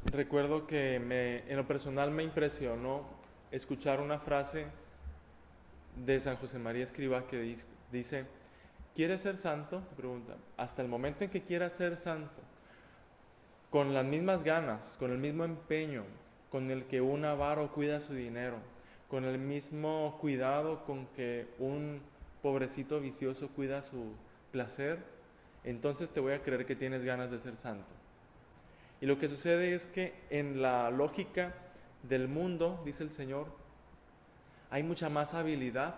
Recuerdo que en lo personal me impresionó escuchar una frase de San José María Escrivá que dice, ¿quieres ser santo? Pregunta, hasta el momento en que quieras ser santo, con las mismas ganas, con el mismo empeño, con el que un avaro cuida su dinero, con el mismo cuidado con que un pobrecito vicioso cuida su placer, entonces te voy a creer que tienes ganas de ser santo. Y lo que sucede es que en la lógica del mundo, dice el Señor, hay mucha más habilidad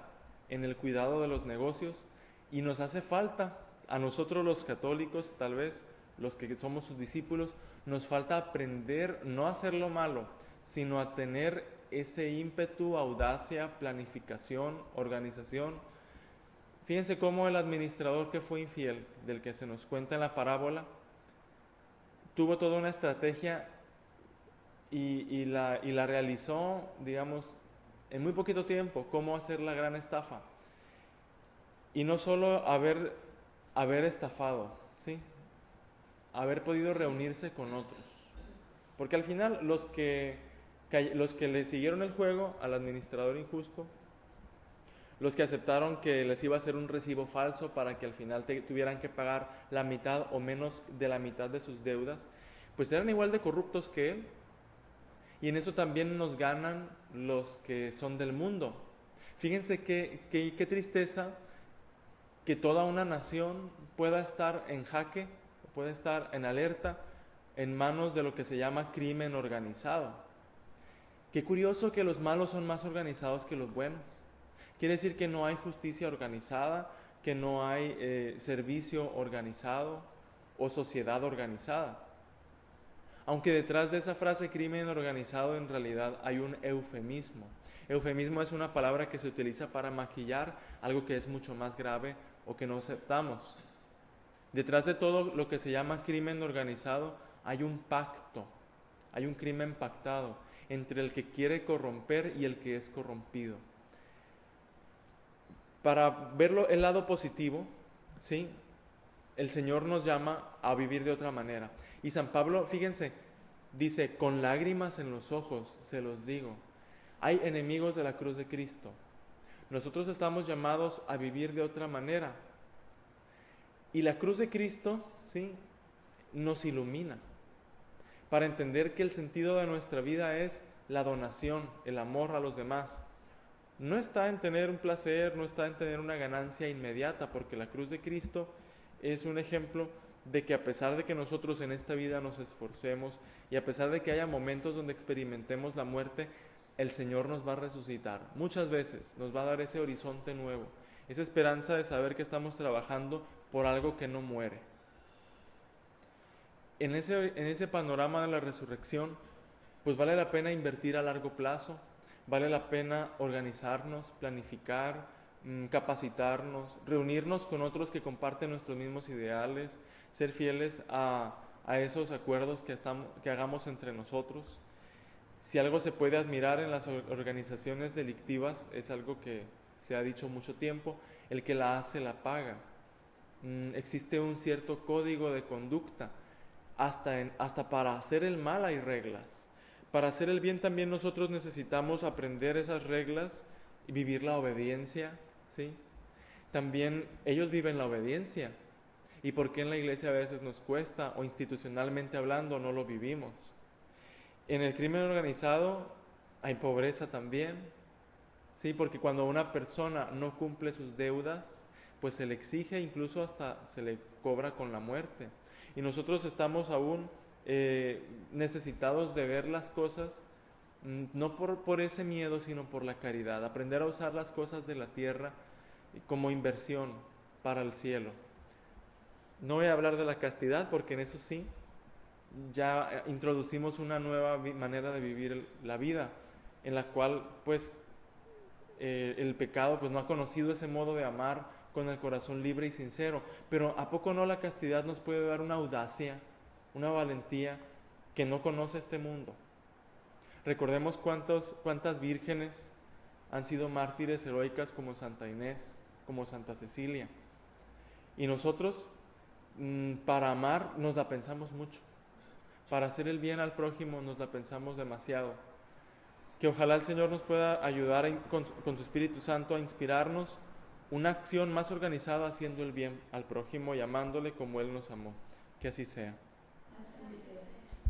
en el cuidado de los negocios y nos hace falta, a nosotros los católicos, tal vez los que somos sus discípulos, nos falta aprender no a hacer lo malo, sino a tener ese ímpetu, audacia, planificación, organización. Fíjense cómo el administrador que fue infiel, del que se nos cuenta en la parábola, tuvo toda una estrategia y la realizó, digamos, en muy poquito tiempo, cómo hacer la gran estafa. Y no solo haber estafado, ¿sí? Haber podido reunirse con otros. Porque al final los que le siguieron el juego al administrador injusto, los que aceptaron que les iba a hacer un recibo falso para que al final tuvieran que pagar la mitad o menos de la mitad de sus deudas, pues eran igual de corruptos que él. Y en eso también nos ganan los que son del mundo. Fíjense qué tristeza que toda una nación pueda estar en jaque, pueda estar en alerta en manos de lo que se llama crimen organizado. Qué curioso que los malos son más organizados que los buenos. Quiere decir que no hay justicia organizada, que no hay servicio organizado o sociedad organizada. Aunque detrás de esa frase crimen organizado en realidad hay un eufemismo. Eufemismo es una palabra que se utiliza para maquillar algo que es mucho más grave o que no aceptamos. Detrás de todo lo que se llama crimen organizado hay un pacto, hay un crimen pactado entre el que quiere corromper y el que es corrompido. Para verlo el lado positivo, ¿sí? El Señor nos llama a vivir de otra manera. Y San Pablo, fíjense, dice, con lágrimas en los ojos se los digo, hay enemigos de la cruz de Cristo. Nosotros estamos llamados a vivir de otra manera. Y la cruz de Cristo, ¿sí? Nos ilumina para entender que el sentido de nuestra vida es la donación, el amor a los demás. No está en tener un placer, no está en tener una ganancia inmediata, porque la cruz de Cristo es un ejemplo de que a pesar de que nosotros en esta vida nos esforcemos y a pesar de que haya momentos donde experimentemos la muerte, el Señor nos va a resucitar. Muchas veces nos va a dar ese horizonte nuevo, esa esperanza de saber que estamos trabajando por algo que no muere. En ese panorama de la resurrección, pues vale la pena invertir a largo plazo, vale la pena organizarnos, planificar, capacitarnos, reunirnos con otros que comparten nuestros mismos ideales, ser fieles a esos acuerdos que hagamos entre nosotros. Si algo se puede admirar en las organizaciones delictivas, es algo que se ha dicho mucho tiempo, el que la hace la paga. Existe un cierto código de conducta, hasta para hacer el mal hay reglas. Para hacer el bien también nosotros necesitamos aprender esas reglas y vivir la obediencia, ¿sí? También ellos viven la obediencia. ¿Y por qué en la iglesia a veces nos cuesta o institucionalmente hablando no lo vivimos? En el crimen organizado hay pobreza también, ¿sí? Porque cuando una persona no cumple sus deudas, pues se le exige, incluso hasta se le cobra con la muerte. Y nosotros estamos aún necesitados de ver las cosas no por ese miedo, sino por la caridad. Aprender a usar las cosas de la tierra como inversión para el cielo. No voy a hablar de la castidad porque en eso sí, ya introducimos una nueva manera de vivir la vida, en la cual pues el pecado pues no ha conocido ese modo de amar con el corazón libre y sincero. Pero ¿a poco no la castidad nos puede dar una audacia, una valentía que no conoce este mundo? Recordemos cuántas vírgenes han sido mártires heroicas como Santa Inés, como Santa Cecilia. Y nosotros, para amar, nos la pensamos mucho. para hacer el bien al prójimo nos la pensamos demasiado. Que ojalá el Señor nos pueda ayudar con su Espíritu Santo a inspirarnos una acción más organizada haciendo el bien al prójimo y amándole como Él nos amó. Que así sea. Así sea.